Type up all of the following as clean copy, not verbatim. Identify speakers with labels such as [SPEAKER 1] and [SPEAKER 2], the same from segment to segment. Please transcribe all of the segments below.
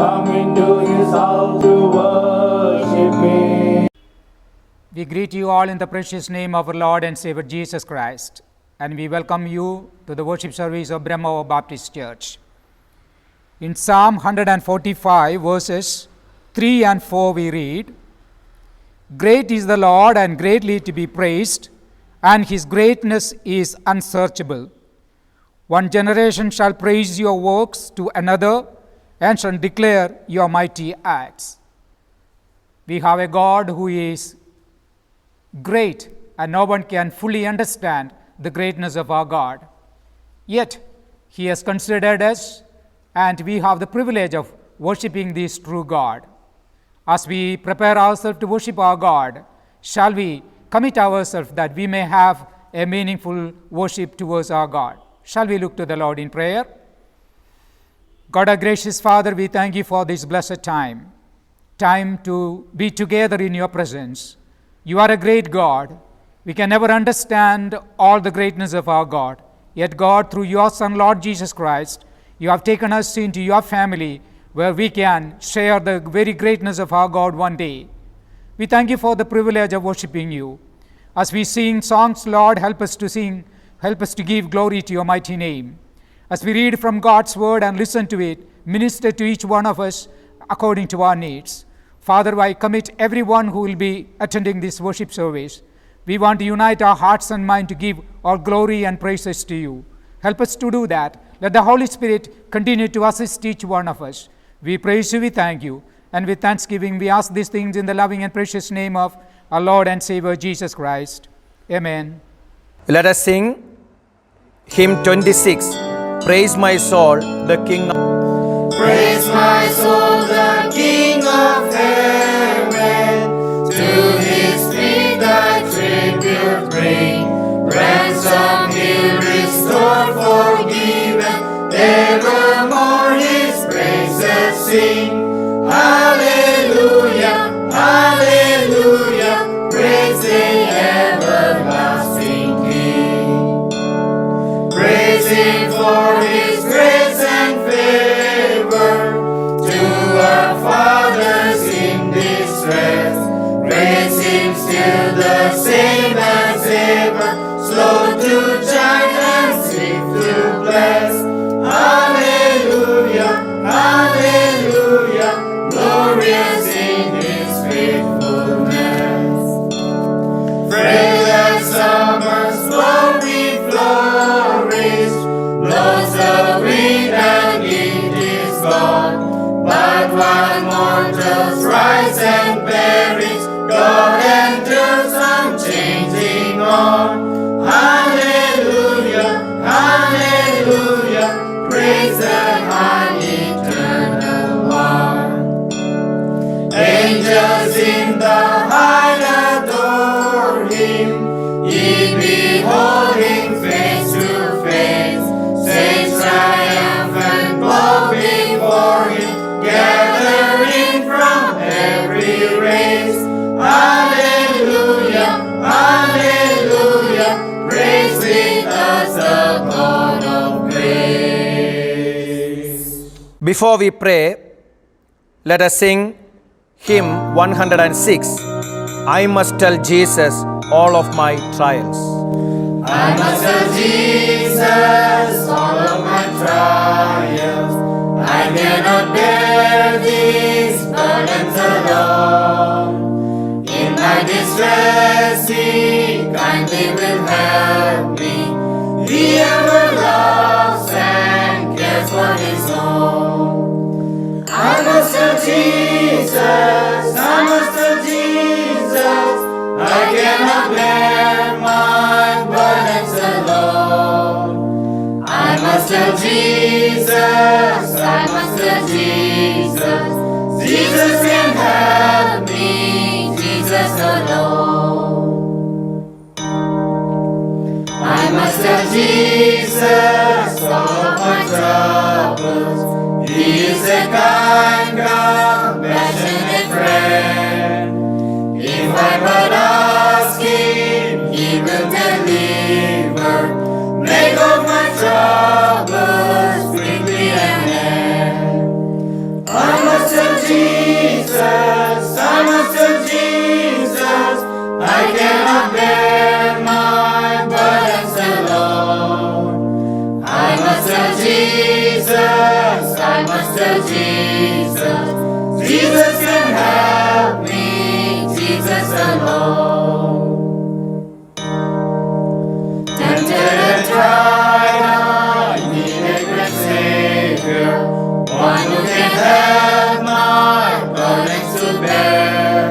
[SPEAKER 1] Come into His house to worship Him.
[SPEAKER 2] We greet you all in the precious name of our Lord and Savior Jesus Christ, and we welcome you to the worship service of Brahmo Baptist Church. In Psalm 145 verses 3 and 4 we read, "Great is the Lord and greatly to be praised, and His greatness is unsearchable. One generation shall praise your works to another and shall declare your mighty acts." We have a God who is great, and no one can fully understand the greatness of our God. Yet, He has considered us, and we have the privilege of worshiping this true God. As we prepare ourselves to worship our God, shall we commit ourselves that we may have a meaningful worship towards our God? Shall we look to the Lord in prayer? God, our gracious Father, we thank you for this blessed time to be together in your presence. You are a great God. We can never understand all the greatness of our God. Yet, God, through your Son, Lord Jesus Christ, you have taken us into your family where we can share the very greatness of our God one day. We thank you for the privilege of worshiping you. As we sing songs, Lord, help us to sing, help us to give glory to your mighty name. As we read from God's word and listen to it, minister to each one of us according to our needs. Father, I commit everyone who will be attending this worship service. We want to unite our hearts and mind to give all glory and praises to you. Help us to do that. Let the Holy Spirit continue to assist each one of us. We praise you, we thank you, and with thanksgiving we ask these things in the loving and precious name of our Lord and Savior Jesus Christ. Amen.
[SPEAKER 3] Let us sing hymn 26. Praise my soul, the King of...
[SPEAKER 4] Praise my soul, the King of heaven. To His feet thy tribute bring. Ransom He'll restore, forgiven. Evermore His praises sing. Hallelujah, hallelujah. Praise the everlasting King. Praise Him for His grace and favor to our fathers in distress. Praise Him still the same as ever, slow to chide and swift to bless. Hallelujah, hallelujah, glorious in His faithfulness. Frail as summer's glory flourish, blows the wind and it is gone. But while mortals rise and perish, God enters unchanging on. Hallelujah, hallelujah, praise the high eternal one. Angels in the high adore Him, ye behold Him face to face. Saints triumphant bow before Him, gathering from every race. Hallelujah, hallelujah, praise with us the God of grace.
[SPEAKER 3] Before we pray, let us sing hymn 106. I must tell Jesus all of my trials.
[SPEAKER 4] I must tell Jesus all of my trials. I cannot bear these burdens alone. In my distress, He kindly will help me. He ever loves and cares for His own. I must tell Jesus, I must tell Jesus, I cannot bear my burdens alone. I must tell Jesus, I must tell Jesus, Jesus can help me, Jesus alone. I must tell Jesus all of my troubles. He is a kind, compassionate friend. If I but ask Him, He will deliver. Make all my troubles quickly and end. I must Jesus, I must tell Jesus, I cannot bear my burdens alone. I must tell Jesus, I must tell Jesus, Jesus can help me, Jesus alone. Tempted and tried, I need a great Savior, one who can help my burdens to bear.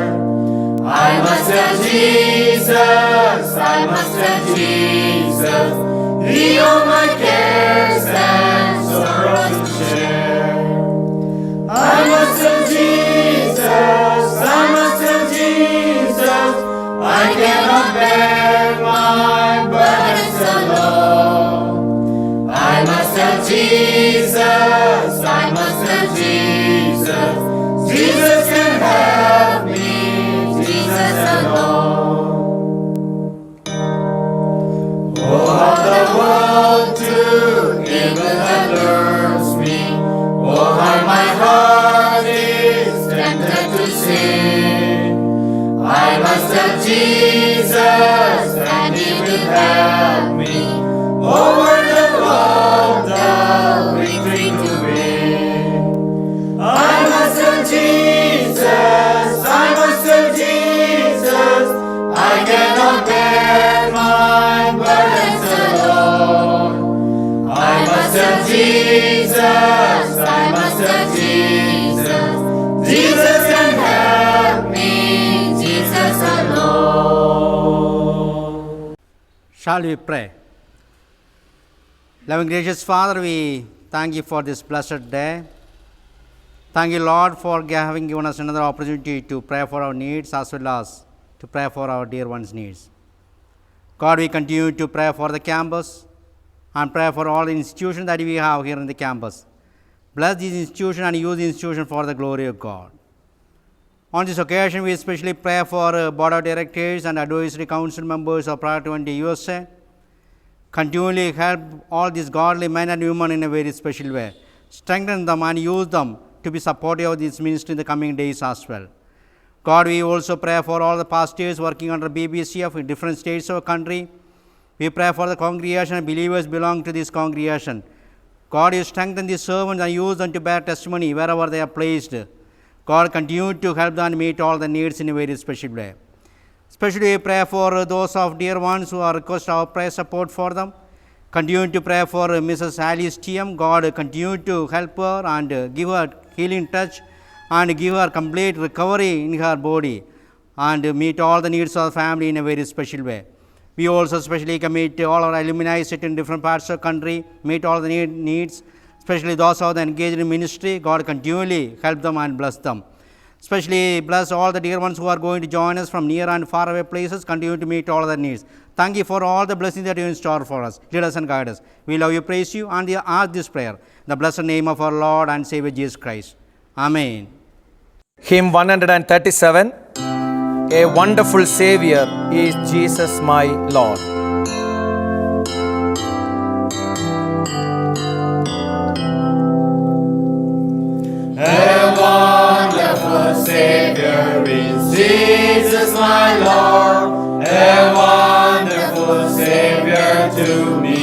[SPEAKER 4] I must tell Jesus, I must tell Jesus, He all my cares and sorrows to share. I must tell Jesus, I must tell Jesus, I cannot bear my burdens alone. I must tell Jesus, I must tell Jesus, Jesus can help me, Jesus alone. Oh, how the world to evil that lures me, oh, how my heart is tempted to sin. I must tell Jesus, and He will help me over the world, the victory to win. I must tell Jesus, I must tell Jesus, I cannot bear my burdens alone. I must tell Jesus, I must tell Jesus, Jesus can help me, Jesus alone.
[SPEAKER 5] Shall we pray? Loving gracious Father, we thank you for this blessed day. Thank you, Lord, for having given us another opportunity to pray for our needs as well as to pray for our dear ones' needs. God, we continue to pray for the campus and pray for all the institutions that we have here in the campus. Bless these institutions and use the institution for the glory of God. On this occasion, we especially pray for Board of Directors and Advisory Council members of Priority 20 USA. Continually help all these godly men and women in a very special way. Strengthen them and use them to be supportive of this ministry in the coming days as well. God, we also pray for all the pastors working under BBCF in different states of our country. We pray for the congregation and believers belong to this congregation. God, you strengthen these servants and use them to bear testimony wherever they are placed. God, continue to help them meet all the needs in a very special way. Especially we pray for those of dear ones who are request our prayer support for them. Continue to pray for Mrs. Alice TM. God, continue to help her and give her healing touch and give her complete recovery in her body and meet all the needs of the family in a very special way. We also especially commit all our alumni sit in different parts of the country, meet all the needs, especially those who are engaged in ministry. God, continually help them and bless them. Especially bless all the dear ones who are going to join us from near and far away places. Continue to meet all their needs. Thank you for all the blessings that you in store for us. Lead us and guide us. We love you, praise you, and ask this prayer in the blessed name of our Lord and Savior Jesus Christ. Amen.
[SPEAKER 3] Hymn 137. A wonderful Savior is Jesus my Lord.
[SPEAKER 4] Savior is Jesus my Lord, a wonderful Savior to me.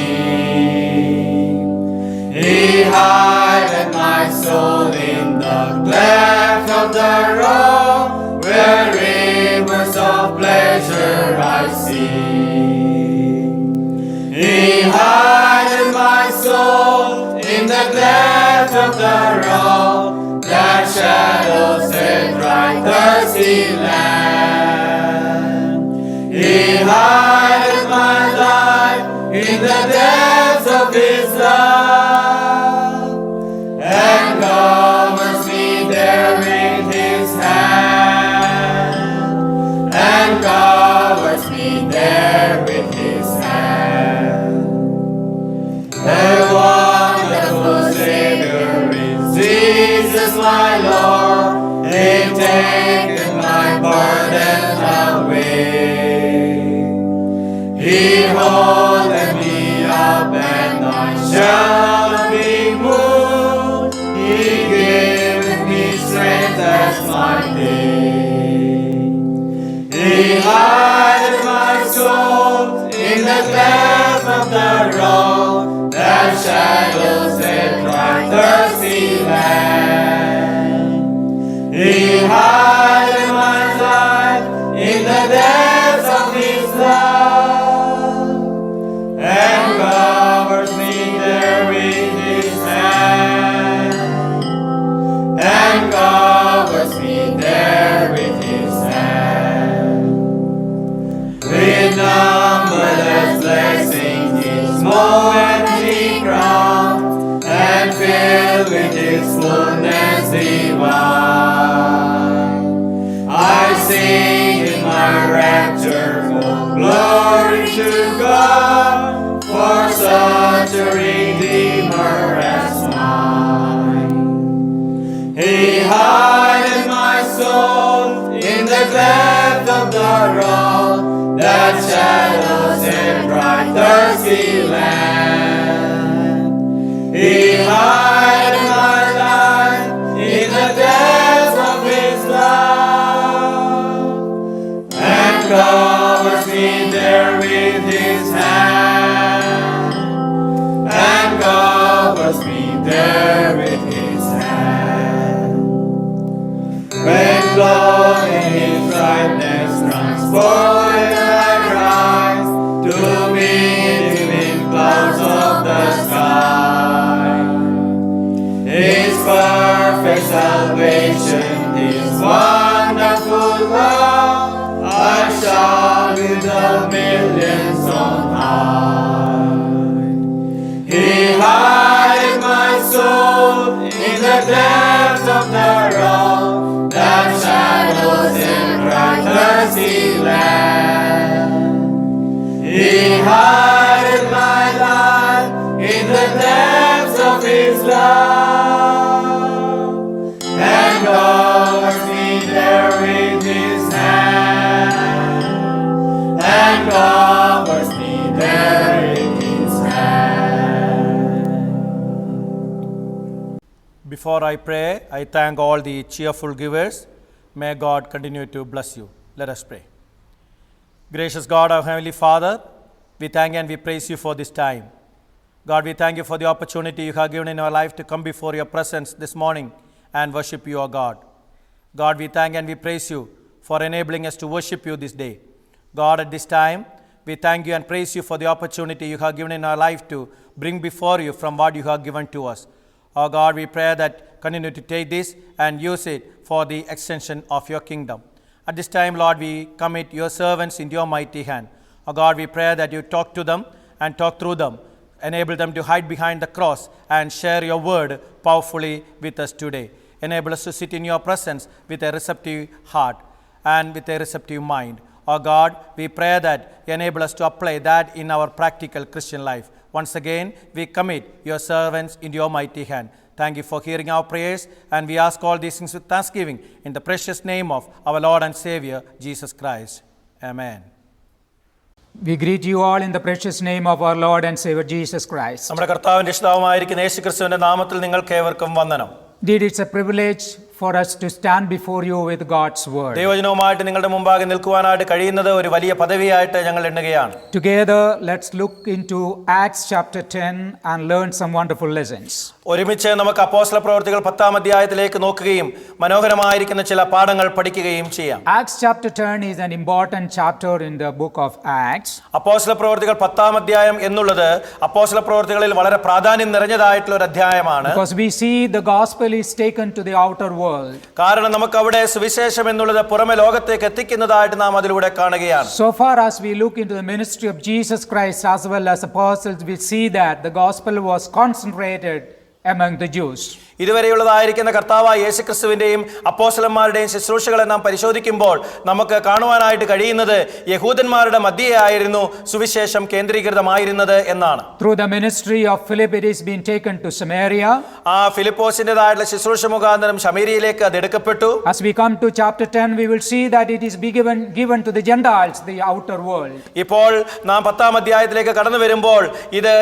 [SPEAKER 4] He hideth my soul in the cleft of the rock, where rivers of pleasure I see. He hideth my soul in the cleft of the rock, that shadows a dry, thirsty land. He hideth my life in the depths of His love, and covers me there with His hand, and covers me there with His hand. A wonderful Savior is Jesus my Lord, He taketh my burden away. He holdeth me up and I shall not be moved. He giveth me
[SPEAKER 1] strength as my day. He hideth my soul in the cleft of the rock, that shadows that dry thirsty land. He hideth my life in the depths of His love, and covers me there with His hand, and covers me there with His hand. With numberless blessings His momentarily crowned, and filled with His fullness divine. I sing in my rapture, oh glory to God, for such a Redeemer as mine. He hideth my soul in the cleft of the rock, that shadows and bright thirsty land. He hideth my life in the depths of His love, and covers me there with His hand, and covers me there with His hand. When glory in His brightness transported I rise, to meet Him in clouds of the sky. His perfect salvation, His wonderful love, I shout with the millions on high. He hideth my soul in the depths of the rock, that shadows and bright thirsty land. He hideth my life in the depths of His love, and covers me there with His hand, and covers me there with His hand.
[SPEAKER 3] Before I pray, I thank all the cheerful givers. May God continue to bless you. Let us pray. Gracious God, our Heavenly Father, we thank and we praise you for this time. God, we thank you for the opportunity you have given in our life to come before your presence this morning and worship you, our God. God, we thank and we praise you for enabling us to worship you this day. God, at this time, we thank you and praise you for the opportunity you have given in our life to bring before you from what you have given to us. Oh God, we pray that continue to take this and use it for the extension of your kingdom. At this time, Lord, we commit your servants into your mighty hand. Oh God, we pray that you talk to them and talk through them. Enable them to hide behind the cross and share your word powerfully with us today. Enable us to sit in your presence with a receptive heart and with a receptive mind. Oh God, we pray that you enable us to apply that in our practical Christian life. Once again, we commit your servants into your mighty hand. Thank you for hearing our prayers, and we ask all these things with thanksgiving in the precious name of our Lord and Savior, Jesus Christ. Amen.
[SPEAKER 2] We greet you all in the precious name of our Lord and Savior Jesus Christ.
[SPEAKER 3] നമ്മുടെ കർത്താവും രക്ഷിതാവുമായിരിക്കുന്ന യേശുക്രിസ്തുവിന്റെ നാമത്തിൽ നിങ്ങൾക്കേവർക്കും വന്ദനം.
[SPEAKER 2] Indeed, it's a privilege for us to stand before you with God's word.
[SPEAKER 3] ദൈവവചനവുമായിട്ട് നിങ്ങളുടെ മുമ്പാകെ നിൽക്കുവാനായിട്ട് കഴിയുന്നത് ഒരു വലിയ പദവിയായിട്ട് ഞങ്ങൾ എണ്ണുകയാണ്.
[SPEAKER 2] Together, let's look into Acts chapter 10 and learn some wonderful lessons.
[SPEAKER 3] ഒരുമിച്ച് നമുക്ക് അപ്പോസ്തലപ്രവൃത്തികൾ 10-ാം അധ്യായത്തിലേക്ക് നോക്കുകയും മനോഹരമായിരിക്കുന്ന ചില പാഠങ്ങൾ പഠിക്കുകയും ചെയ്യാം.
[SPEAKER 2] Acts chapter 10 is an important chapter in the book of Acts.
[SPEAKER 3] അപ്പോസ്തലപ്രവൃത്തികൾ 10-ാം അധ്യായം എന്നുള്ളത് അപ്പോസ്തലപ്രവൃത്തികളിൽ വളരെ പ്രാധാന്യം നിറഞ്ഞതായിട്ടുള്ള ഒരു അധ്യായമാണ്.
[SPEAKER 2] Because we see the gospel is taken to the outer world.
[SPEAKER 3] കാരണം നമുക്ക് അവിടെ സുവിശേഷം എന്നുള്ളത് പുറമെ ലോകത്തേക്ക് എത്തിക്കുന്നതായിട്ട് നാം അതിലൂടെ കാണുകയാണ്.
[SPEAKER 2] So far as we look into the ministry of Jesus Christ as well as apostles, we see that the gospel was concentrated among the Jews.
[SPEAKER 3] ഇതുവരെയുള്ളതായിരിക്കുന്ന കർത്താവായ യേശുക്രിസ്തുവിന്റെയും അപ്പോസ്തലന്മാരുടെയും ശുശ്രൂഷകളെ നാം പരിശോധിക്കുമ്പോൾ നമുക്ക് കാണുവാനായിട്ട് കഴിയുന്നത് യഹൂദന്മാരുടെ മധ്യയായിരുന്നു സുവിശേഷം കേന്ദ്രീകൃതമായിരുന്നത് എന്നാണ്.
[SPEAKER 2] Through the ministry of Philip, it is being taken to Samaria.
[SPEAKER 3] ആ ഫിലിപ്പോസിന്റേതായിട്ടുള്ള ശുശ്രൂഷ മുഖാന്തരം ശമരിയിലേക്ക് അത് എടുക്കപ്പെട്ടു.
[SPEAKER 2] As we come to chapter 10, we will see that it is given to the Gentiles, the outer world.
[SPEAKER 3] ഇപ്പോൾ നാം 10-ാം അധ്യായത്തിലേക്ക് കടന്നു വരുമ്പോൾ ഇത്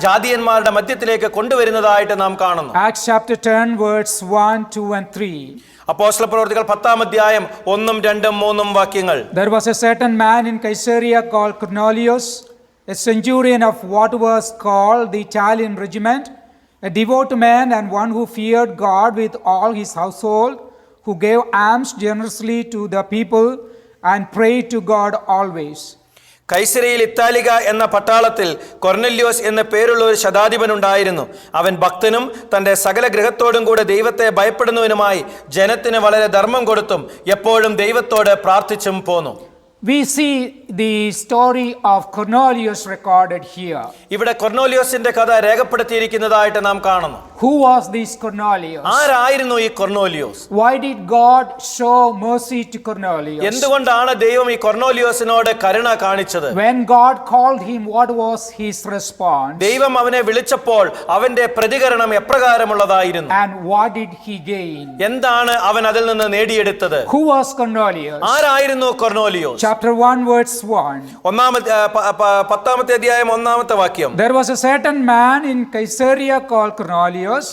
[SPEAKER 3] ജാതിയന്മാരുടെ മധ്യത്തിലേക്ക് കൊണ്ടുവരുന്നതായിട്ട് നാം കാണുന്നു.
[SPEAKER 2] Acts chapter 10, verse 1, 2, and 3.
[SPEAKER 3] അപ്പോസ്തലപ്രവൃത്തികൾ 10-ാം അധ്യായം 1, 2, 3 വാക്യങ്ങൾ.
[SPEAKER 2] There was a certain man in Caesarea called Cornelius, a centurion of what was called the Italian regiment, a devout man and one who feared God with all his household, who gave alms generously to the people and prayed to God always.
[SPEAKER 3] കൈസരയിൽ ഇത്താലിക എന്ന പട്ടാളത്തിൽ കൊർനെല്യോസ് എന്ന പേരുള്ള ഒരു ശതാധിപനുണ്ടായിരുന്നു. അവൻ ഭക്തനും തന്റെ സകല ഗൃഹത്തോടും കൂടെ ദൈവത്തെ ഭയപ്പെടുന്നവനുമായി ജനത്തിന് വളരെ ധർമ്മം കൊടുത്തും എപ്പോഴും ദൈവത്തോട് പ്രാർത്ഥിച്ചും പോന്നു.
[SPEAKER 2] We see the story of Cornelius recorded here.
[SPEAKER 3] ഇവിടെ കൊർനേലിയോസിന്റെ കഥ രേഖപ്പെടുത്തിയിരിക്കുന്നതായിട്ട് നാം കാണുന്നു.
[SPEAKER 2] Who was this Cornelius?
[SPEAKER 3] ആരായിരുന്നു ഈ കൊർനേലിയോസ്?
[SPEAKER 2] Why did God show mercy to Cornelius?
[SPEAKER 3] എന്തുകൊണ്ടാണ് ദൈവം ഈ കൊർനേലിയോസിനോട് കരുണ കാണിച്ചത്?
[SPEAKER 2] When God called him, what was his response?
[SPEAKER 3] ദൈവം അവനെ വിളിച്ചപ്പോൾ അവന്റെ പ്രതികരണം എപ്രകാരമുള്ളതായിരുന്നു?
[SPEAKER 2] And what did he gain?
[SPEAKER 3] എന്താണ് അവൻ അതിൽ നിന്ന് നേടിയെടുത്തത്?
[SPEAKER 2] Who was Cornelius?
[SPEAKER 3] ആരായിരുന്നു കൊർനേലിയോസ്?
[SPEAKER 2] Chapter 1, verse 1.
[SPEAKER 3] 10-ാമത്തെ അധ്യായം 1-ാമത്തെ വാക്യം.
[SPEAKER 2] There was a certain man in Caesarea called Cornelius,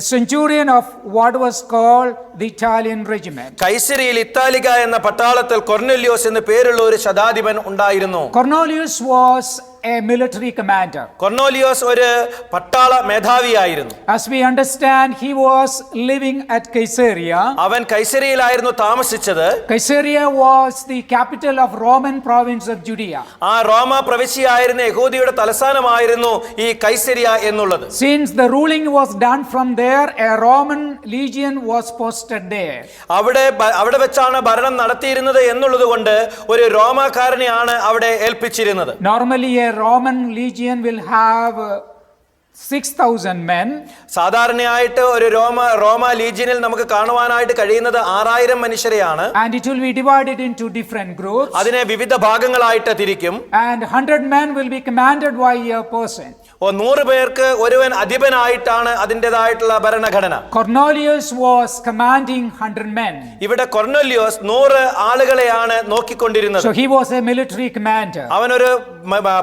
[SPEAKER 2] a centurion of what was called the Italian regiment.
[SPEAKER 3] കൈസരിയിൽ ഇത്താലിക എന്ന പട്ടാളത്തിൽ കൊർനെല്യോസ് എന്ന് പേരുള്ള ഒരു ശതാധിപൻ ഉണ്ടായിരുന്നു.
[SPEAKER 2] Cornelius was a military commander.
[SPEAKER 3] കൊർനേലിയോസ് ഒരു പട്ടാള മേധാവിയായിരുന്നു.
[SPEAKER 2] As we understand, he was living at Caesarea.
[SPEAKER 3] അവൻ കൈസരിയിലായിരുന്നു താമസിച്ചത്.
[SPEAKER 2] Caesarea was the capital of Roman province of Judea.
[SPEAKER 3] ആ റോമ പ്രവിശ്യയായിരുന്ന യഹൂദിയുടെ തലസ്ഥാനമായിരുന്നു ഈ കൈസരിയ എന്നുള്ളത്.
[SPEAKER 2] Since the ruling was done from there, a Roman legion was posted there.
[SPEAKER 3] അവിടെ വെച്ചാണ് ഭരണം നടത്തിയിരുന്നത് എന്നുള്ളത് കൊണ്ട് ഒരു റോമാക്കാരനെയാണ് അവിടെ ഏൽപ്പിച്ചിരുന്നത്.
[SPEAKER 2] Normally a Roman legion will have 6,000 men.
[SPEAKER 3] സാധാരണയായിട്ട് ഒരു റോമ ലീജിയനിൽ നമുക്ക് കാണുവാനായിട്ട് കഴിയുന്നത് 6,000 മനുഷ്യരെയാണ്.
[SPEAKER 2] And it will be divided into different groups.
[SPEAKER 3] അതിനെ വിവിധ ഭാഗങ്ങളായിട്ട് തിരിക്കും.
[SPEAKER 2] And 100 men will be commanded by a person.
[SPEAKER 3] 100 പേർക്ക് ഒരുവൻ അധിപനായിട്ടാണ് അതിൻ്റെതായിട്ടുള്ള ഭരണഘടന.
[SPEAKER 2] Cornelius was commanding 100 men.
[SPEAKER 3] ഇവിടെ കൊർനെല്യോസ് 100 ആളുകളെയാണ് നോക്കിക്കൊണ്ടിരുന്നത്.
[SPEAKER 2] So he was a military commander.
[SPEAKER 3] അവനൊരു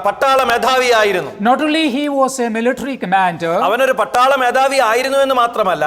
[SPEAKER 3] പട്ടാള മേധാവിയായിരുന്നു.
[SPEAKER 2] Not only he was a military commander,
[SPEAKER 3] അവനൊരു പട്ടാള മേധാവി ആയിരുന്നു എന്ന് മാത്രമല്ല,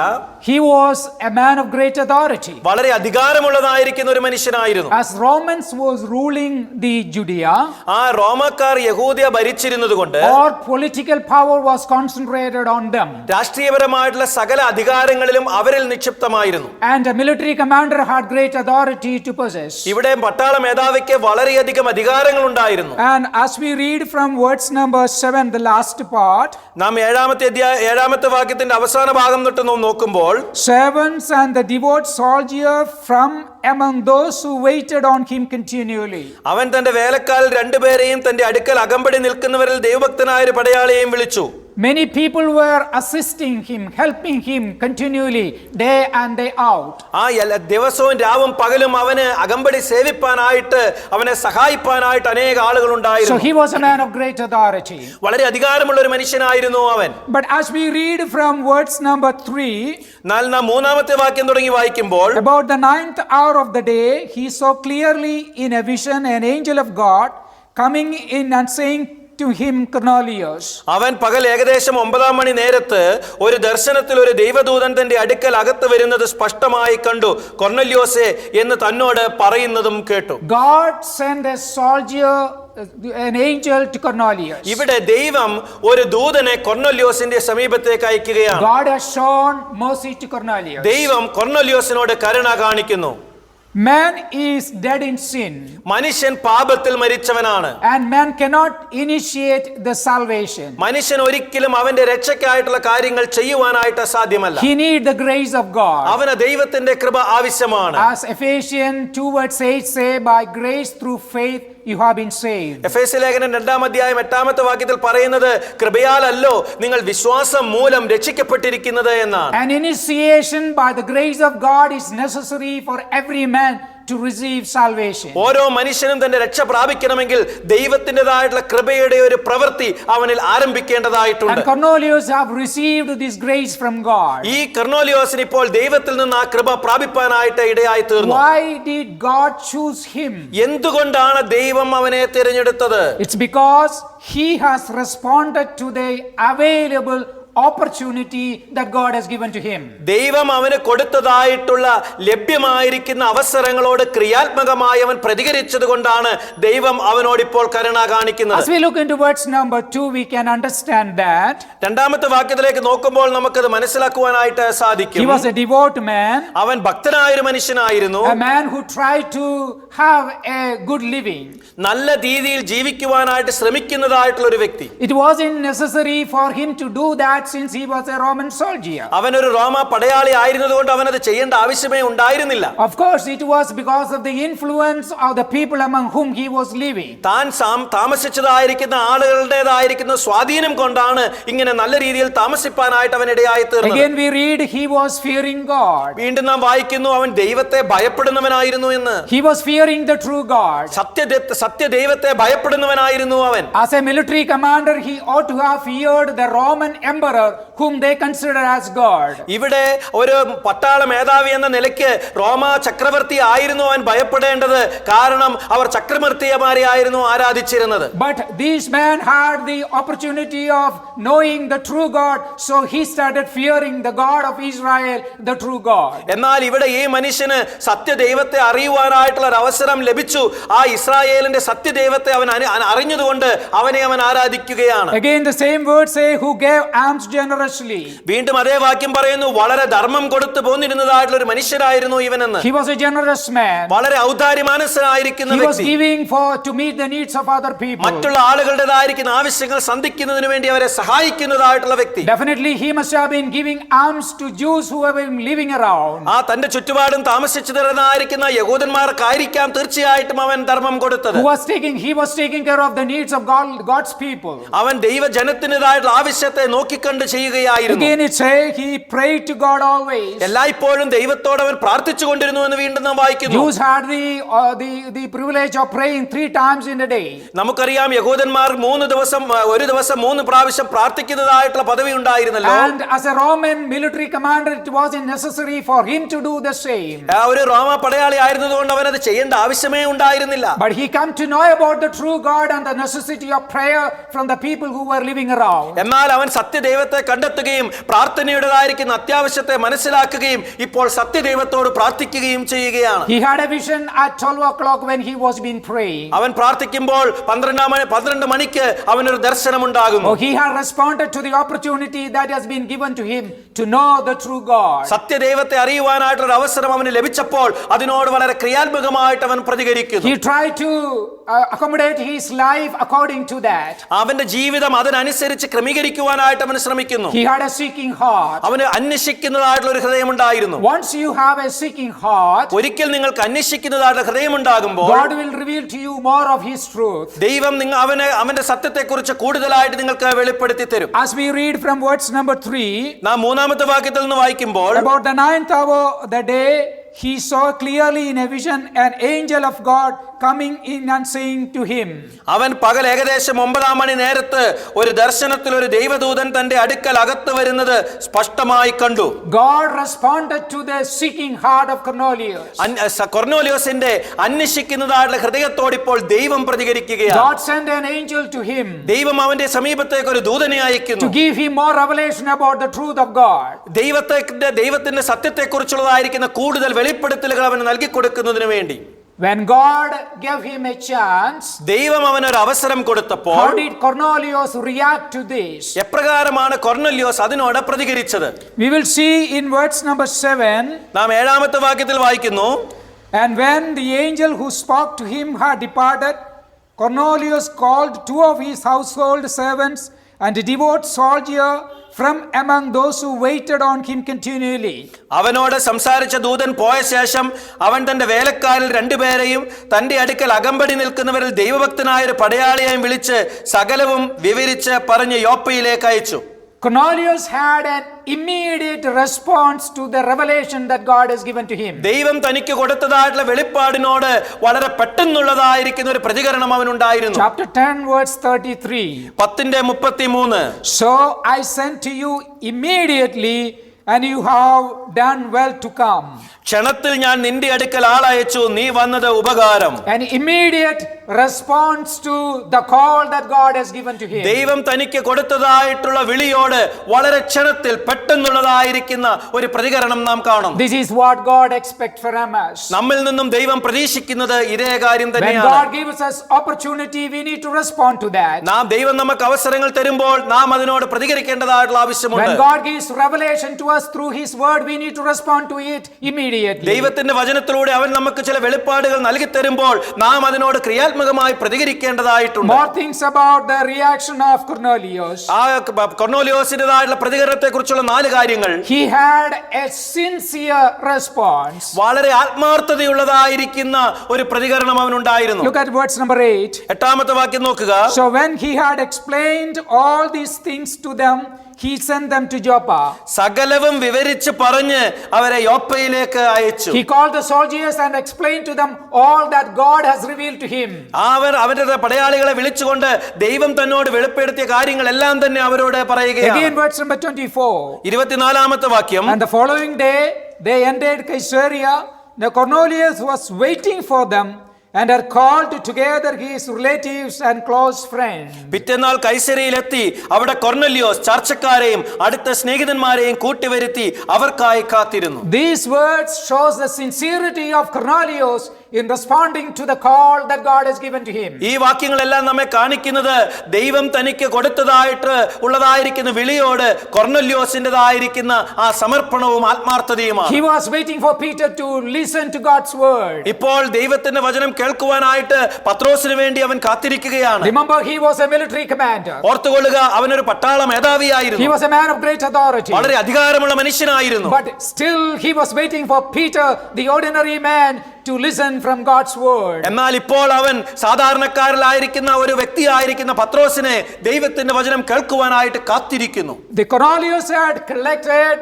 [SPEAKER 2] he was a man of great authority.
[SPEAKER 3] വളരെ അധികാരമുള്ളതായിരിക്കുന്ന ഒരു മനുഷ്യനായിരുന്നു.
[SPEAKER 2] As Romans was ruling the Judea,
[SPEAKER 3] ആ റോമക്കാർ യഹൂദിയ ഭരിച്ചിരുന്നത് കൊണ്ട്
[SPEAKER 2] all political power was concentrated on them.
[SPEAKER 3] രാഷ്ട്രീയപരമായിട്ടുള്ള സകല അധികാരങ്ങളിലും അവരിൽ നിക്ഷിപ്തമായിരുന്നു.
[SPEAKER 2] And a military commander had great authority to possess.
[SPEAKER 3] ഇവിടെ പട്ടാള മേധാവിക്ക് വളരെയധികം അധികാരങ്ങൾ ഉണ്ടായിരുന്നു.
[SPEAKER 2] And as we read from verse number 7, the last part,
[SPEAKER 3] നാം 7-ാമത്തെ വാക്യത്തിന്റെ അവസാന ഭാഗം തൊട്ട് നോക്കുമ്പോൾ,
[SPEAKER 2] servants and the devout soldier from among those who waited on him continually.
[SPEAKER 3] അവൻ തന്റെ വേലക്കാരിൽ 2 പേരെയും തന്റെ അടുക്കൽ അകമ്പടി നിൽക്കുന്നവരിൽ ദൈവഭക്തനായ ഒരു പടയാളിയെയും വിളിച്ചു.
[SPEAKER 2] Many people were assisting him, helping him continually, day and day out.
[SPEAKER 3] ആ ദിവസവും രാവും പകലും അവന് അകമ്പടി സേവിപ്പാനായിട്ട് അവനെ സഹായിപ്പാനായിട്ട് അനേക ആളുകൾ
[SPEAKER 2] So
[SPEAKER 3] ഉണ്ടായിരുന്നു.
[SPEAKER 2] he was a man of great authority.
[SPEAKER 3] വളരെ അധികാരമുള്ള ഒരു മനുഷ്യനായിരുന്നു അവൻ.
[SPEAKER 2] But as we read from verse number 3,
[SPEAKER 3] എന്നാൽ നാം 3-ാമത്തെ വാക്യം തുടങ്ങി വായിക്കുമ്പോൾ,
[SPEAKER 2] about the 9th hour of the day, he saw clearly in a vision an angel of God coming in and saying to him, Cornelius.
[SPEAKER 3] അവൻ പകൽ ഏകദേശം 9 മണി നേരത്ത് ഒരു ദർശനത്തിൽ ഒരു ദൈവദൂതൻ തന്റെ അടുക്കൽ അകത്ത് വരുന്നത് സ്പഷ്ടമായി കണ്ടു. കൊർനെല്യോസേ എന്ന് തന്നോട് പറയുന്നതും കേട്ടു.
[SPEAKER 2] God sent a soldier, an angel to Cornelius.
[SPEAKER 3] ഇവിടെ ദൈവം ഒരു ദൂതനെ കൊർനെല്യോസിന്റെ സമീപത്തേക്ക് അയക്കുകയാണ്.
[SPEAKER 2] God has shown mercy to Cornelius.
[SPEAKER 3] ദൈവം കൊർനെല്യോസിനോട് കരുണ കാണിക്കുന്നു.
[SPEAKER 2] Man is dead in sin.
[SPEAKER 3] മനുഷ്യൻ പാപത്തിൽ മരിച്ചവനാണ്.
[SPEAKER 2] And man cannot initiate the salvation.
[SPEAKER 3] മനുഷ്യൻ ഒരിക്കലും അവന്റെ രക്ഷയ്ക്കായിട്ടുള്ള കാര്യങ്ങൾ ചെയ്യുവാനായിട്ട് സാധ്യമല്ല.
[SPEAKER 2] He needs the grace of God.
[SPEAKER 3] അവന് ദൈവത്തിന്റെ കൃപ ആവശ്യമാണ്.
[SPEAKER 2] As Ephesians 2:8 say, by grace through faith you have been saved.
[SPEAKER 3] എഫേസ്യ ലേഖനം 2-ാം അധ്യായം 8-ാമത്തെ വാക്യത്തിൽ പറയുന്നത്, കൃപയാലല്ലോ നിങ്ങൾ വിശ്വാസം മൂലം രക്ഷിക്കപ്പെട്ടിരിക്കുന്നത് എന്നാണ്.
[SPEAKER 2] An initiation by the grace of God is necessary for every man to receive salvation.
[SPEAKER 3] ഓരോ മനുഷ്യനും തന്റെ രക്ഷ പ്രാപിക്കണമെങ്കിൽ ദൈവത്തിൻ്റെതായിട്ടുള്ള കൃപയുടെ ഒരു പ്രവൃത്തി അവനിൽ ആരംഭിക്കേണ്ടതായിട്ടുണ്ട്.
[SPEAKER 2] And Cornelius have received this grace from God.
[SPEAKER 3] ഈ കൊർനെല്യോസിന് ഇപ്പോൾ ദൈവത്തിൽ നിന്ന് ആ കൃപ പ്രാപിപ്പാനായിട്ട് ഇടയായി തീർന്നു.
[SPEAKER 2] Why did God choose him?
[SPEAKER 3] എന്തുകൊണ്ടാണ് ദൈവം അവനെ തിരഞ്ഞെടുത്തത്?
[SPEAKER 2] It's because he has responded to the available opportunity that God has given to him.
[SPEAKER 3] ദൈവം അവന് കൊടുത്തതായിട്ടുള്ള ലഭ്യമായിരിക്കുന്ന അവസരങ്ങളോട് ക്രിയാത്മകമായി അവൻ പ്രതികരിച്ചത് കൊണ്ടാണ് ദൈവം അവനോട് ഇപ്പോൾ കരുണ കാണിക്കുന്നത്.
[SPEAKER 2] As we look into verse number 2, we can understand that
[SPEAKER 3] രണ്ടാമത്തെ വാക്യത്തിലേക്ക് നോക്കുമ്പോൾ നമുക്കത് മനസ്സിലാക്കുവാനായിട്ട്
[SPEAKER 2] he
[SPEAKER 3] സാധിക്കും.
[SPEAKER 2] was a devout man,
[SPEAKER 3] അവൻ ഭക്തനായ ഒരു മനുഷ്യനായിരുന്നു.
[SPEAKER 2] a man who tried to have a good living.
[SPEAKER 3] നല്ല രീതിയിൽ ജീവിക്കുവാനായിട്ട് ശ്രമിക്കുന്നതായിട്ടുള്ള ഒരു വ്യക്തി.
[SPEAKER 2] It wasn't necessary for him to do that since he was a Roman soldier.
[SPEAKER 3] അവനൊരു റോമ പടയാളി ആയിരുന്നതുകൊണ്ട് അവനത് ചെയ്യേണ്ട ആവശ്യമേ ഉണ്ടായിരുന്നില്ല.
[SPEAKER 2] Of course, it was because of the influence of the people among whom he was living.
[SPEAKER 3] താൻ താമസിച്ചതായിരിക്കുന്ന ആളുകളുടേതായിരിക്കുന്ന സ്വാധീനം കൊണ്ടാണ് ഇങ്ങനെ നല്ല രീതിയിൽ താമസിപ്പാനായിട്ട് അവൻ ഇടയായി തീർന്നത്.
[SPEAKER 2] Again we read he was fearing God.
[SPEAKER 3] വീണ്ടും നാം വായിക്കുന്നു അവൻ ദൈവത്തെ ഭയപ്പെടുന്നവനായിരുന്നു എന്ന്.
[SPEAKER 2] He was fearing the true God.
[SPEAKER 3] സത്യ ദൈവത്തെ ഭയപ്പെടുന്നവനായിരുന്നു അവൻ.
[SPEAKER 2] As a military commander, he ought to have feared the Roman emperor whom they consider as God.
[SPEAKER 3] ഇവിടെ ഒരു പട്ടാള മേധാവി എന്ന നിലയ്ക്ക് റോമ ചക്രവർത്തി ആയിരുന്നു അവൻ ഭയപ്പെടേണ്ടത്. കാരണം അവർ ചക്രവർത്തിമാരെ ആയിരുന്നു ആരാധിച്ചിരുന്നത്.
[SPEAKER 2] But this man had the opportunity of knowing the true God, so he started fearing the God of Israel, the true God.
[SPEAKER 3] എന്നാൽ ഇവിടെ ഈ മനുഷ്യന് സത്യദൈവത്തെ അറിയുവാനായിട്ടുള്ള ഒരു അവസരം ലഭിച്ചു. ആ ഇസ്രായേലിന്റെ സത്യദൈവത്തെ അവൻ അറിഞ്ഞതുകൊണ്ട് അവനെ അവൻ ആരാധിക്കുകയാണ്.
[SPEAKER 2] Again the same words say who gave alms generously.
[SPEAKER 3] വീണ്ടും അതേ വാക്യം പറയുന്നു വളരെ ധർമ്മം കൊടുത്തു പോന്നിരുന്നതായിട്ടുള്ള ഒരു മനുഷ്യരായിരുന്നു ഇവനെന്ന്.
[SPEAKER 2] He was a generous man.
[SPEAKER 3] വളരെ ഔദാര്യ മനസ്സനായിരിക്കുന്ന
[SPEAKER 2] He was
[SPEAKER 3] വ്യക്തി.
[SPEAKER 2] giving to meet the needs of other people.
[SPEAKER 3] മറ്റുള്ള ആളുകളുടേതായിരിക്കുന്ന ആവശ്യങ്ങൾ സന്ധിക്കുന്നതിന് വേണ്ടി അവരെ സഹായിക്കുന്നതായിട്ടുള്ള വ്യക്തി.
[SPEAKER 2] Definitely he must have been giving alms to Jews who have been living around.
[SPEAKER 3] ആ തന്റെ ചുറ്റുപാടും താമസിച്ചിരുന്നായിരിക്കുന്ന യഹൂദന്മാർക്കായിരിക്കാം തീർച്ചയായിട്ടും അവൻ ധർമ്മം കൊടുത്തത്.
[SPEAKER 2] He was taking care of the needs of God's people.
[SPEAKER 3] അവൻ ദൈവജനത്തിൻ്റെതായിട്ടുള്ള ആവശ്യത്തെ നോക്കിക്കണ്ട് ചെയ്യുകയായിരുന്നു.
[SPEAKER 2] Again it say he prayed to God always.
[SPEAKER 3] എല്ലായ്പ്പോഴും ദൈവത്തോട് അവൻ പ്രാർത്ഥിച്ചു കൊണ്ടിരുന്നു എന്ന് വീണ്ടും നാം വായിക്കുന്നു.
[SPEAKER 2] Jews had the privilege of praying 3 times in a day.
[SPEAKER 3] നമുക്കറിയാം യഹൂദന്മാർ ഒരു ദിവസം 3 പ്രാവശ്യം പ്രാർത്ഥിക്കുന്നതായിട്ടുള്ള പദവി ഉണ്ടായിരുന്നല്ലോ.
[SPEAKER 2] And as a Roman military commander, it wasn't necessary for him to do the same.
[SPEAKER 3] ഒരു റോമ പടയാളി ആയിരുന്നതുകൊണ്ട് അവൻ അത് ചെയ്യേണ്ട ആവശ്യമേ ഉണ്ടായിരുന്നില്ല.
[SPEAKER 2] But he come to know about the true God and the necessity of prayer from the people who were living around.
[SPEAKER 3] എന്നാൽ അവൻ സത്യദൈവത്തെ കണ്ടെത്തുകയും പ്രാർത്ഥനയുടേതായിരിക്കുന്ന അത്യാവശ്യത്തെ മനസ്സിലാക്കുകയും ഇപ്പോൾ സത്യദൈവത്തോട് പ്രാർത്ഥിക്കുകയും ചെയ്യുകയാണ്.
[SPEAKER 2] He had a vision at 12 o'clock when he was been praying.
[SPEAKER 3] അവൻ പ്രാർത്ഥിക്കുമ്പോൾ 12 മണിക്ക് അവനൊരു ദർശനം ഉണ്ടാകുന്നു.
[SPEAKER 2] Oh, he had responded to the opportunity that has been given to him to know the true God.
[SPEAKER 3] സത്യദൈവത്തെ അറിയുവാനായിട്ടുള്ള അവസരം അവന് ലഭിച്ചപ്പോൾ അതിനോട് വളരെ ക്രിയാത്മകമായിട്ട് അവൻ പ്രതികരിക്കുന്നു.
[SPEAKER 2] He tried to accommodate his life according to that.
[SPEAKER 3] അവന്റെ ജീവിതം അതിനനുസരിച്ച് ക്രമീകരിക്കുവാനായിട്ട് അവൻ ശ്രമിക്കുന്നു.
[SPEAKER 2] He had a seeking heart.
[SPEAKER 3] അവന് അന്വേഷിക്കുന്നതായിട്ടുള്ള ഒരു ഹൃദയം ഉണ്ടായിരുന്നു.
[SPEAKER 2] Once you have a seeking heart,
[SPEAKER 3] ഒരിക്കൽ നിങ്ങൾക്ക് അന്വേഷിക്കുന്നതായിട്ടുള്ള ഹൃദയം ഉണ്ടാകുമ്പോൾ
[SPEAKER 2] God will reveal to you more of his truth.
[SPEAKER 3] ദൈവം അവന്റെ സത്യത്തെക്കുറിച്ച് കൂടുതലായിട്ട് നിങ്ങൾക്ക് വെളിപ്പെടുത്തി തരും.
[SPEAKER 2] As we read from verse number 3,
[SPEAKER 3] നാം 3-ാമത്തെ വാക്യത്തിൽ നിന്ന് വായിക്കുമ്പോൾ
[SPEAKER 2] about the 9th hour the day he saw clearly in a vision an angel of God coming in and saying to him.
[SPEAKER 3] അവൻ പകൽ ഏകദേശം 9 മണി നേരത്ത് ഒരു ദർശനത്തിൽ ഒരു ദൈവദൂതൻ തന്റെ അടുക്കൽ അകത്ത് വരുന്നത് സ്പഷ്ടമായി കണ്ടു.
[SPEAKER 2] God responded to the seeking heart of Cornelius.
[SPEAKER 3] കൊർന്നേലിയോസിന്റെ അന്വേഷിക്കുന്നതായിട്ടുള്ള ഹൃദയത്തോട് ഇപ്പോൾ ദൈവം പ്രതികരിക്കുകയാണ്.
[SPEAKER 2] God sent an angel to him
[SPEAKER 3] ദൈവം അവന്റെ സമീപത്തേക്ക് ഒരു ദൂതനെ അയക്കുന്നു.
[SPEAKER 2] to give him more revelation about the truth of God.
[SPEAKER 3] ദൈവത്തിന്റെ സത്യത്തെക്കുറിച്ചുള്ളതായിരിക്കുന്ന കൂടുതൽ വെളിപ്പെടുത്തലുകൾ അവന് നൽകി കൊടുക്കുന്നതിന് വേണ്ടി
[SPEAKER 2] When God gave him a chance,
[SPEAKER 3] ദൈവം അവന് ഒരു അവസരം കൊടുത്തപ്പോൾ
[SPEAKER 2] how did Cornelius react to this?
[SPEAKER 3] എപ്രകാരമാണ് കൊർന്നേലിയോസ് അതിനോട് പ്രതികരിച്ചത്?
[SPEAKER 2] We will see in verse number 7.
[SPEAKER 3] നാം 7-ാമത്തെ വാക്യത്തിൽ വായിക്കുന്നു.
[SPEAKER 2] And when the angel who spoke to him had departed, Cornelius called 2 of his household servants and a devout soldier from among those who waited on him continually.
[SPEAKER 3] അവനോട് സംസാരിച്ച ദൂതൻ പോയ ശേഷം അവൻ തന്റെ വേലക്കാരിൽ 2 പേരെയും തന്റെ അടുക്കൽ അകമ്പടി നിൽക്കുന്നവരിൽ ദൈവഭക്തനായ ഒരു പടയാളിയെയും വിളിച്ച് സകലവും വിവരിച്ച് പറഞ്ഞ് യോപ്പയിലേക്ക് അയച്ചു.
[SPEAKER 2] Cornelius had an immediate response to the revelation that God has given to him.
[SPEAKER 3] ദൈവം തനിക്ക് കൊടുത്തതായിട്ടുള്ള വെളിപ്പാടിനോട് വളരെ പെട്ടെന്നുള്ളതായിരിക്കുന്ന ഒരു പ്രതികരണം അവനുണ്ടായിരുന്നു.
[SPEAKER 2] Chapter 10 verse 33.
[SPEAKER 3] 10:33.
[SPEAKER 2] So I sent to you immediately and you have done well to come.
[SPEAKER 3] ക്ഷണത്തിൽ ഞാൻ നിന്റെ അടുക്കൽ ആളയച്ചു, നീ വന്നത് ഉപകാരം.
[SPEAKER 2] An immediate response to the call that God has given to him.
[SPEAKER 3] ദൈവം തനിക്ക് കൊടുത്തതായിട്ടുള്ള വിളിയോട് വളരെ ക്ഷണത്തിൽ പെട്ടെന്നുള്ളതായിരിക്കുന്ന ഒരു പ്രതികരണം നാം കാണും.
[SPEAKER 2] This is what God expects from us.
[SPEAKER 3] നമ്മിൽ നിന്നും ദൈവം പ്രതീക്ഷിക്കുന്നത് ഇതേ കാര്യം
[SPEAKER 2] When
[SPEAKER 3] തന്നെയാണ്.
[SPEAKER 2] God gives us opportunity, we need to respond to that.
[SPEAKER 3] ദൈവം നമുക്ക് അവസരങ്ങൾ തരുമ്പോൾ നാം അതിനോട് പ്രതികരിക്കേണ്ടതായിട്ടുള്ള ആവശ്യമുണ്ട്.
[SPEAKER 2] When God gives revelation to us through His word, we need to respond to it immediately.
[SPEAKER 3] ദൈവത്തിന്റെ വചനത്തിലൂടെ അവൻ നമുക്ക് ചില വെളിപ്പാടുകൾ നൽകി തരുമ്പോൾ നാം അതിനോട് ക്രിയാത്മകമായി പ്രതികരിക്കേണ്ടതായിട്ടുണ്ട്.
[SPEAKER 2] More things about the reaction of Cornelius.
[SPEAKER 3] ആ കൊർന്നേലിയോസിന്റേതായിട്ടുള്ള പ്രതികരണത്തെ കുറിച്ചുള്ള 4 കാര്യങ്ങൾ.
[SPEAKER 2] He had a sincere response.
[SPEAKER 3] വളരെ ആത്മാർത്ഥതയുള്ളതായിരിക്കുന്ന ഒരു പ്രതികരണം അവനുണ്ടായിരുന്നു.
[SPEAKER 2] Look at verse number 8.
[SPEAKER 3] 8ാമത്തെ വാക്യം നോക്കുക.
[SPEAKER 2] So when he had explained all these things to them, he sent them to Joppa.
[SPEAKER 3] സകലവും വിവരിച്ച് പറഞ്ഞ് അവരെ യോപ്പയിലേക്ക് അയച്ചു.
[SPEAKER 2] He called the soldiers and explained to them all that God has revealed to him.
[SPEAKER 3] അവരുടെ പടയാളികളെ വിളിച്ചുകൊണ്ട് ദൈവം തന്നോട് വെളിപ്പെടുത്തിയ കാര്യങ്ങളെല്ലാം തന്നെ അവരോട് പറയുകയാണ്.
[SPEAKER 2] Again verse number 24.
[SPEAKER 3] 24ാമത്തെ വാക്യം.
[SPEAKER 2] And the following day they entered Caesarea. Now Cornelius was waiting for them and had called together his relatives and close friends.
[SPEAKER 3] പിറ്റേന്നാൾ കൈസരിയിലെത്തി അവിടെ കൊർന്നല്യോസ് ചർച്ചക്കാരെയും അടുത്ത സ്നേഹിതന്മാരെയും കൂട്ടിവരുത്തി അവർക്കായി കാത്തിരുന്നു.
[SPEAKER 2] These words shows the sincerity of Cornelius in responding to the call that God has given to him.
[SPEAKER 3] ഈ വാക്യങ്ങളെല്ലാം നമ്മെ കാണിക്കുന്നത് ദൈവം തനിക്ക് കൊടുത്തതായിട്ട് ഉള്ളതായിരിക്കുന്ന വിളിയോട് കൊർന്നല്യോസിന്റേതായിരിക്കുന്ന ആ സമർപ്പണവും ആത്മാർത്ഥതയുമാണ്.
[SPEAKER 2] He was waiting for Peter to listen to God's word.
[SPEAKER 3] ഇപ്പോൾ ദൈവത്തിന്റെ വചനം കേൾക്കുവാനായിട്ട് പത്രോസിന് വേണ്ടി അവൻ കാത്തിരിക്കുകയാണ്.
[SPEAKER 2] Remember, he was a military commander.
[SPEAKER 3] ഓർത്തുകൊള്ളുക, അവനൊരു പട്ടാള മേധാവിയായിരുന്നു.
[SPEAKER 2] He was a man of great authority.
[SPEAKER 3] വളരെ അധികാരമുള്ള മനുഷ്യനായിരുന്നു.
[SPEAKER 2] But still he was waiting for Peter, the ordinary man, to listen from God's word.
[SPEAKER 3] എന്നാൽ ഇപ്പോൾ അവൻ സാധാരണക്കാരനായിരിക്കുന്ന ഒരു വ്യക്തിയായിരിക്കുന്ന പത്രോസിനെ ദൈവത്തിന്റെ വചനം കേൾക്കുവാനായിട്ട് കാത്തിരിക്കുന്നു.
[SPEAKER 2] The Cornelius had collected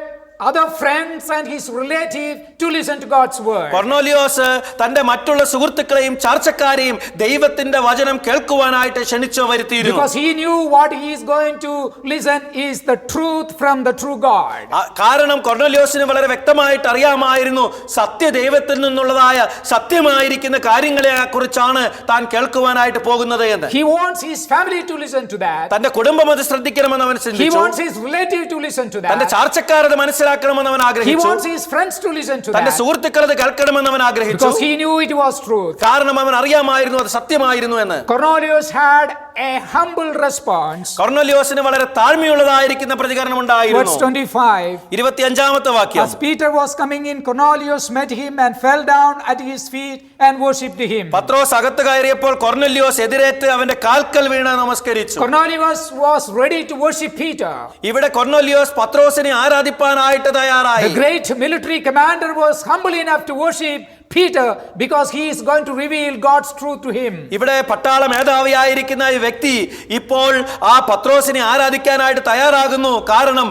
[SPEAKER 2] other friends and his relative to listen to God's word.
[SPEAKER 3] കൊർന്നേലിയോസ് തന്റെ മറ്റുള്ള സുഹൃത്തുക്കളെയും ചർച്ചക്കാരെയും ദൈവത്തിന്റെ വചനം കേൾക്കുവാനായിട്ട് ക്ഷണിച്ചു വരുത്തിയിരുന്നു.
[SPEAKER 2] Because he knew what he is going to listen is the truth from the true God.
[SPEAKER 3] കാരണം കൊർന്നേലിയോസിന് വളരെ വ്യക്തമായിട്ട് അറിയാമായിരുന്നു സത്യദൈവത്തിൽ നിന്നുള്ളതായ സത്യമായിരിക്കുന്ന കാര്യങ്ങളെ കുറിച്ചാണ് താൻ കേൾക്കുവാനായിട്ട് പോകുന്നത് എന്ന്.
[SPEAKER 2] He wants his family to listen to that.
[SPEAKER 3] തന്റെ കുടുംബം അത് ശ്രദ്ധിക്കണമെന്ന് അവൻ
[SPEAKER 2] He
[SPEAKER 3] ചിന്തിച്ചു.
[SPEAKER 2] wants his relative to listen to
[SPEAKER 3] തന്റെ
[SPEAKER 2] that.
[SPEAKER 3] ചർച്ചക്കാരത് മനസ്സിലാക്കണമെന്ന് അവൻ
[SPEAKER 2] He
[SPEAKER 3] ആഗ്രഹിച്ചു.
[SPEAKER 2] wants his friends to listen to
[SPEAKER 3] തന്റെ
[SPEAKER 2] that.
[SPEAKER 3] സുഹൃത്തുക്കളത് കേൾക്കണമെന്ന് അവൻ ആഗ്രഹിച്ചു.
[SPEAKER 2] Because he knew it was truth.
[SPEAKER 3] കാരണം അവൻ അറിയാമായിരുന്നു അത് സത്യമായിരുന്നു എന്ന്.
[SPEAKER 2] Cornelius had a humble response.
[SPEAKER 3] കൊർന്നേലിയോസിന് വളരെ താഴ്മയുള്ളതായിരിക്കുന്ന പ്രതികരണം ഉണ്ടായിരുന്നു.
[SPEAKER 2] Verse 25.
[SPEAKER 3] 25ാമത്തെ വാക്യം.
[SPEAKER 2] As Peter was coming in, Cornelius met him and fell down at his feet and worshipped him.
[SPEAKER 3] പത്രോസ് അകത്ത് കയറിയപ്പോൾ കൊർന്നേലിയോസ് എതിരേറ്റ് അവന്റെ കാൽക്കൽ വീണ് നമസ്കരിച്ചു.
[SPEAKER 2] Cornelius was ready to worship Peter.
[SPEAKER 3] ഇവിടെ കൊർന്നേലിയോസ് പത്രോസിനെ ആരാധിപ്പാനായിട്ട് തയ്യാറായി.
[SPEAKER 2] The great military commander was humble enough to worship Peter because he is going to reveal God's truth to him.
[SPEAKER 3] ഇവിടെ പട്ടാള മേധാവിയായിരിക്കുന്ന ഈ വ്യക്തി ഇപ്പോൾ ആ പത്രോസിനെ ആരാധിക്കാനായിട്ട് തയ്യാറാകുന്നു. കാരണം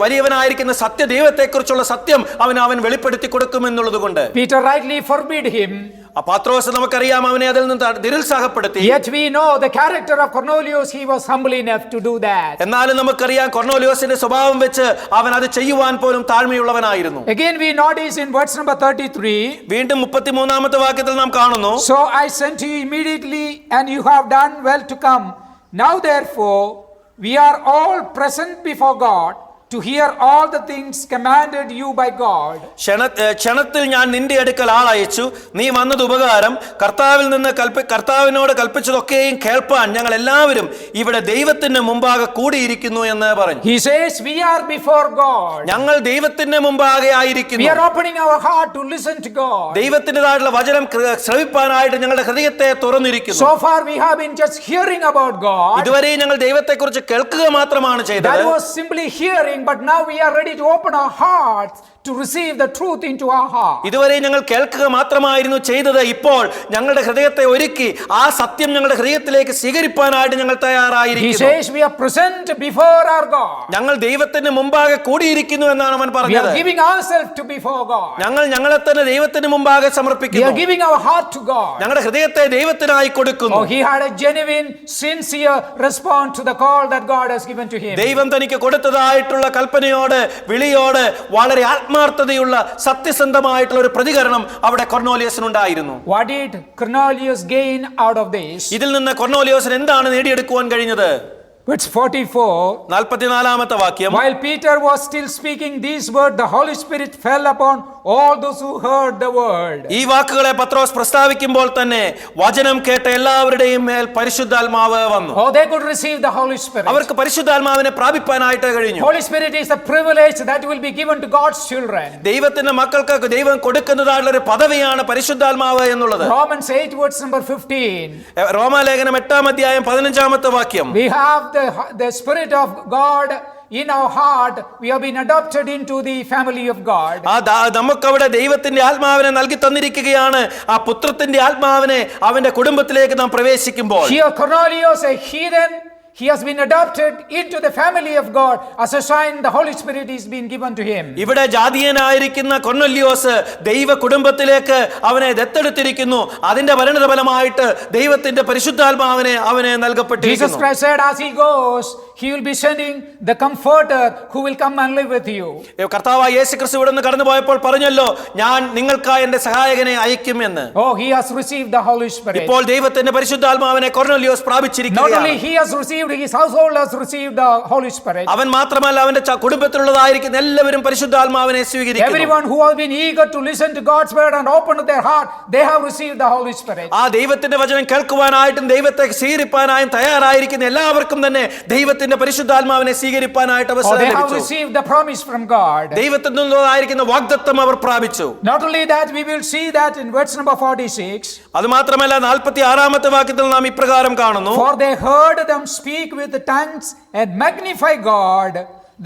[SPEAKER 3] വലിയവനായിരിക്കുന്ന സത്യദൈവത്തെക്കുറിച്ചുള്ള സത്യം അവൻ വെളിപ്പെടുത്തി കൊടുക്കുമെന്നുള്ളത് കൊണ്ട്.
[SPEAKER 2] Peter rightly forbid him.
[SPEAKER 3] ആ പത്രോസ് നമുക്കറിയാം അവനെ അതിൽ നിന്ന് നിരുത്സാഹപ്പെടുത്തി.
[SPEAKER 2] Yet we know the character of Cornelius, he was humble enough to do that.
[SPEAKER 3] എന്നാലും നമുക്കറിയാം കൊർന്നേലിയോസിന്റെ സ്വഭാവം വെച്ച് അവൻ അത് ചെയ്യുവാൻ പോലും താഴ്മയുള്ളവനായിരുന്നു.
[SPEAKER 2] Again we notice in verse number 33.
[SPEAKER 3] വീണ്ടും 33ാമത്തെ വാക്യത്തിൽ നാം കാണുന്നു.
[SPEAKER 2] So I sent you immediately and you have done well to come. Now therefore we are all present before God to hear all the things commanded you by God.
[SPEAKER 3] ക്ഷണത്തിൽ ഞാൻ നിന്റെ അടുക്കൽ ആളയച്ചു, നീ വന്നത് ഉപകാരം. കർത്താവിനോട് കൽപ്പിച്ചതൊക്കെയും കേൾപ്പാൻ ഞങ്ങൾ എല്ലാവരും ഇവിടെ ദൈവത്തിന്റെ മുമ്പാകെ കൂടിയിരിക്കുന്നു എന്ന് പറഞ്ഞു.
[SPEAKER 2] He says we are before God.
[SPEAKER 3] ഞങ്ങൾ ദൈവത്തിന്റെ മുമ്പാകെ ആയിരിക്കുന്നു.
[SPEAKER 2] We are opening our heart to listen to God.
[SPEAKER 3] ദൈവത്തിൻ്റെതായിട്ടുള്ള വചനം ശ്രവിപ്പാനായിട്ട് ഞങ്ങളുടെ ഹൃദയത്തെ തുറന്നിരിക്കുന്നു.
[SPEAKER 2] So far we have been just hearing about God.
[SPEAKER 3] ഇതുവരെ ഞങ്ങൾ ദൈവത്തെക്കുറിച്ച് കേൾക്കുക മാത്രമാണ് ചെയ്തത്.
[SPEAKER 2] That was simply hearing, but now we are ready to open our hearts to receive the truth into our heart.
[SPEAKER 3] ഇതുവരെ ഞങ്ങൾ കേൾക്കുക മാത്രമായിരുന്നു ചെയ്തത്. ഇപ്പോൾ ഞങ്ങളുടെ ഹൃദയത്തെ ഒരുക്കി ആ സത്യം ഞങ്ങളുടെ ഹൃദയത്തിലേക്ക് സ്വീകരിപ്പാനായിട്ട് ഞങ്ങൾ
[SPEAKER 2] He
[SPEAKER 3] തയ്യാറായിരിക്കുന്നു.
[SPEAKER 2] says we are present before our God.
[SPEAKER 3] ഞങ്ങൾ ദൈവത്തിന് മുമ്പാകെ കൂടിയിരിക്കുന്നു എന്നാണ് അവൻ
[SPEAKER 2] We
[SPEAKER 3] പറഞ്ഞത്.
[SPEAKER 2] are giving ourselves to before God.
[SPEAKER 3] ഞങ്ങൾ ഞങ്ങളെ തന്നെ ദൈവത്തിന് മുമ്പാകെ
[SPEAKER 2] We are
[SPEAKER 3] സമർപ്പിക്കുന്നു.
[SPEAKER 2] giving our heart to God.
[SPEAKER 3] ഞങ്ങളുടെ ഹൃദയത്തെ ദൈവത്തിനായി കൊടുക്കുന്നു.
[SPEAKER 2] Oh, he had a genuine, sincere response to the call that God has given to him.
[SPEAKER 3] ദൈവം തനിക്ക് കൊടുത്തതായിട്ടുള്ള കൽപ്പനയോട് വിളിയോട് വളരെ ആത്മാർത്ഥതയുള്ള സത്യസന്ധമായിട്ടുള്ള ഒരു പ്രതികരണം അവിടെ കൊർന്നേലിയസിനുണ്ടായിരുന്നു.
[SPEAKER 2] What did Cornelius gain out of this?
[SPEAKER 3] ഇതിൽ നിന്ന് കൊർന്നേലിയസിന് എന്താണ് നേടിയെടുക്കുവാൻ കഴിഞ്ഞത്?
[SPEAKER 2] Verse 44.
[SPEAKER 3] 44-ാമത്തെ വാക്യം.
[SPEAKER 2] While Peter was still speaking these words, the Holy Spirit fell upon all those who heard the word.
[SPEAKER 3] ഈ വാക്കുകളെ പത്രോസ് പ്രസ്താവിക്കുമ്പോൾ തന്നെ വചനം കേട്ട എല്ലാവരുടെയും മേൽ പരിശുദ്ധാത്മാവ് വന്നു.
[SPEAKER 2] Oh, they could receive the Holy Spirit.
[SPEAKER 3] അവർക്ക് പരിശുദ്ധാത്മാവിനെ പ്രാപിപ്പാനായിട്ട് കഴിഞ്ഞു.
[SPEAKER 2] Holy Spirit is a privilege that will be given to God's children.
[SPEAKER 3] ദൈവത്തിന്റെ മക്കൾക്ക് ദൈവം കൊടുക്കുന്നതായിട്ടുള്ള ഒരു പദവിയാണ് പരിശുദ്ധാത്മാവ് എന്നുള്ളത്.
[SPEAKER 2] Romans 8 verse number 15.
[SPEAKER 3] റോമാലേഖനം 8-ാമത്തെ വാക്യം.
[SPEAKER 2] We have the Spirit of God in our heart. We have been adopted into the family of God.
[SPEAKER 3] നമുക്കവിടെ ദൈവത്തിന്റെ ആത്മാവിനെ നൽകി തന്നിരിക്കുകയാണ്. ആ പുത്രത്തിന്റെ ആത്മാവിനെ അവന്റെ കുടുംബത്തിലേക്ക് നാം പ്രവേശിക്കുമ്പോൾ
[SPEAKER 2] Here Cornelius, a heathen, he has been adopted into the family of God. As a sign, the Holy Spirit is being given to him.
[SPEAKER 3] ഇവിടെ ജാതീയനായിരിക്കുന്ന കൊർന്നേലിയോസ് ദൈവ കുടുംബത്തിലേക്ക് അവനെ ദത്തെടുത്തിരിക്കുന്നു. അതിന്റെ പരിണതഫലമായിട്ട് ദൈവത്തിന്റെ പരിശുദ്ധാത്മാവിനെ അവനെ
[SPEAKER 2] Jesus
[SPEAKER 3] നൽകപ്പെട്ടിരിക്കുന്നു.
[SPEAKER 2] Christ said, as he goes, he will be sending the comforter who will come and live with you.
[SPEAKER 3] കർത്താവായ യേശുക്രിസ്തു ഇവിടെ നിന്ന് കടന്നു പോയപ്പോൾ പറഞ്ഞല്ലോ, ഞാൻ നിങ്ങൾക്കായി എന്റെ സഹായകനെ അയക്കുമെന്ന്.
[SPEAKER 2] Oh, he has received the Holy Spirit.
[SPEAKER 3] ഇപ്പോൾ ദൈവത്തിന്റെ പരിശുദ്ധാത്മാവിനെ കൊർന്നേലിയോസ്
[SPEAKER 2] Not only
[SPEAKER 3] പ്രാപിച്ചിരിക്കുകയാണ്.
[SPEAKER 2] he has received, his household has received the Holy Spirit.
[SPEAKER 3] അവൻ മാത്രമല്ല അവന്റെ കുടുംബത്തിലുള്ളതായിരിക്കുന്ന എല്ലാവരും പരിശുദ്ധാത്മാവിനെ സ്വീകരിക്കുന്നു.
[SPEAKER 2] Everyone who has been eager to listen to God's word and open their heart, they have received the Holy Spirit.
[SPEAKER 3] ആ ദൈവത്തിന്റെ വചനം കേൾക്കുവാനായിട്ടും ദൈവത്തെ സ്വീകരിപ്പാനായും തയ്യാറായിരിക്കുന്ന എല്ലാവർക്കും തന്നെ ദൈവത്തിന്റെ പരിശുദ്ധാത്മാവിനെ സ്വീകരിപ്പാനായിട്ട്
[SPEAKER 2] Oh,
[SPEAKER 3] അവസരം
[SPEAKER 2] they have
[SPEAKER 3] ലഭിച്ചു.
[SPEAKER 2] received the promise from God.
[SPEAKER 3] ദൈവത്തിൽ നിന്നുള്ളതായിരിക്കുന്ന വാഗ്ദത്തം അവർ പ്രാപിച്ചു.
[SPEAKER 2] Not only that, we will see that in verse number 46.
[SPEAKER 3] അത് മാത്രമല്ല 46-ാമത്തെ വാക്യത്തിൽ നാം ഇപ്രകാരം കാണുന്നു.
[SPEAKER 2] For they heard them speak with the tongues and magnify God.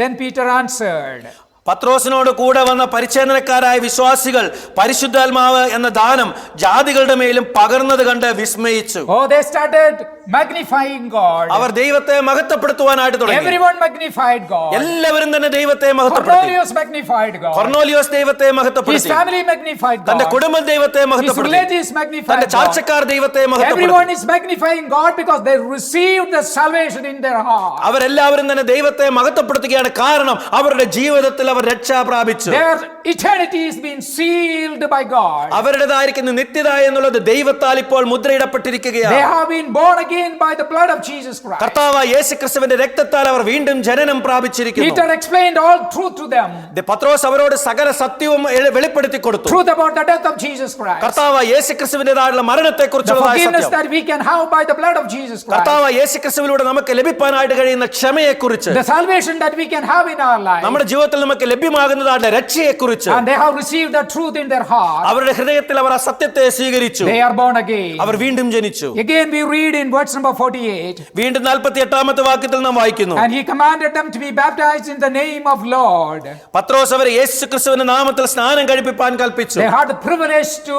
[SPEAKER 2] Then Peter answered.
[SPEAKER 3] പത്രോസിനോട് കൂടെ വന്ന പരിച്ഛേദനക്കാരായ വിശ്വാസികൾ പരിശുദ്ധാത്മാവ് എന്ന ദാനം ജാതികളുടെ മേലും പകർന്നത് കണ്ട് വിസ്മയിച്ചു.
[SPEAKER 2] Oh, they started magnifying God.
[SPEAKER 3] അവർ ദൈവത്തെ മഹത്വപ്പെടുത്തുവാനായിട്ട് തുടങ്ങി.
[SPEAKER 2] Everyone magnified God.
[SPEAKER 3] എല്ലാവരും തന്നെ ദൈവത്തെ മഹത്വപ്പെടുത്തി.
[SPEAKER 2] Cornelius magnified God.
[SPEAKER 3] കൊർന്നേലിയോസ് ദൈവത്തെ
[SPEAKER 2] His
[SPEAKER 3] മഹത്വപ്പെടുത്തി.
[SPEAKER 2] family magnified
[SPEAKER 3] തന്റെ
[SPEAKER 2] God.
[SPEAKER 3] കുടുംബം ദൈവത്തെ
[SPEAKER 2] His
[SPEAKER 3] മഹത്വപ്പെടുത്തി.
[SPEAKER 2] relatives magnified
[SPEAKER 3] തന്റെ
[SPEAKER 2] God.
[SPEAKER 3] ചാർച്ചക്കാർ ദൈവത്തെ മഹത്വപ്പെടുത്തി.
[SPEAKER 2] Everyone is magnifying God because they received the salvation in their heart.
[SPEAKER 3] അവരെല്ലാവരും തന്നെ ദൈവത്തെ മഹത്വപ്പെടുത്തുകയാണ്. കാരണം അവരുടെ ജീവിതത്തിൽ അവർ രക്ഷ പ്രാപിച്ചു.
[SPEAKER 2] Their eternity is being sealed by God.
[SPEAKER 3] അവരുടേതായിരിക്കുന്ന നിത്യത എന്നുള്ളത് ദൈവത്താൽ ഇപ്പോൾ
[SPEAKER 2] They
[SPEAKER 3] മുദ്രയിടപ്പെട്ടിരിക്കുകയാണ്.
[SPEAKER 2] have been born again by the blood of Jesus Christ.
[SPEAKER 3] കർത്താവായ യേശുക്രിസ്തുവിന്റെ രക്തത്താൽ അവർ വീണ്ടും ജനനം പ്രാപിച്ചിരിക്കുന്നു.
[SPEAKER 2] Peter explained all truth to them.
[SPEAKER 3] പത്രോസ് അവരോട് സകല സത്യവും വെളിപ്പെടുത്തി കൊടുത്തു.
[SPEAKER 2] Truth about the death of Jesus Christ.
[SPEAKER 3] കർത്താവായ യേശുക്രിസ്തുവിന്റേതായുള്ള മരണത്തെ
[SPEAKER 2] The
[SPEAKER 3] കുറിച്ചുള്ള
[SPEAKER 2] forgiveness
[SPEAKER 3] സത്യം.
[SPEAKER 2] that we can have by the blood of Jesus Christ.
[SPEAKER 3] കർത്താവായ യേശുക്രിസ്തുവിലൂടെ നമുക്ക് ലഭിക്കാനായിട്ട് കഴിയുന്ന ക്ഷമയെക്കുറിച്ച്,
[SPEAKER 2] The salvation that we can have in our life.
[SPEAKER 3] നമ്മുടെ ജീവിതത്തിൽ നമുക്ക് ലഭ്യമാകുന്നതായിട്ടുള്ള രക്ഷയെക്കുറിച്ച്,
[SPEAKER 2] And they have received the truth in their heart.
[SPEAKER 3] അവരുടെ ഹൃദയത്തിൽ അവർ ആ സത്യത്തെ സ്വീകരിച്ചു.
[SPEAKER 2] They are born again.
[SPEAKER 3] അവർ വീണ്ടും ജനിച്ചു.
[SPEAKER 2] Again we read in verse number 48.
[SPEAKER 3] വീണ്ടും 48-ാമത്തെ വാക്യത്തിൽ നാം വായിക്കുന്നു.
[SPEAKER 2] And he commanded them to be baptized in the name of Lord.
[SPEAKER 3] പത്രോസ് അവരെ യേശുക്രിസ്തുവിന്റെ നാമത്തിൽ സ്നാനം കഴിപ്പിപ്പാൻ കൽപ്പിച്ചു.
[SPEAKER 2] They had the privilege to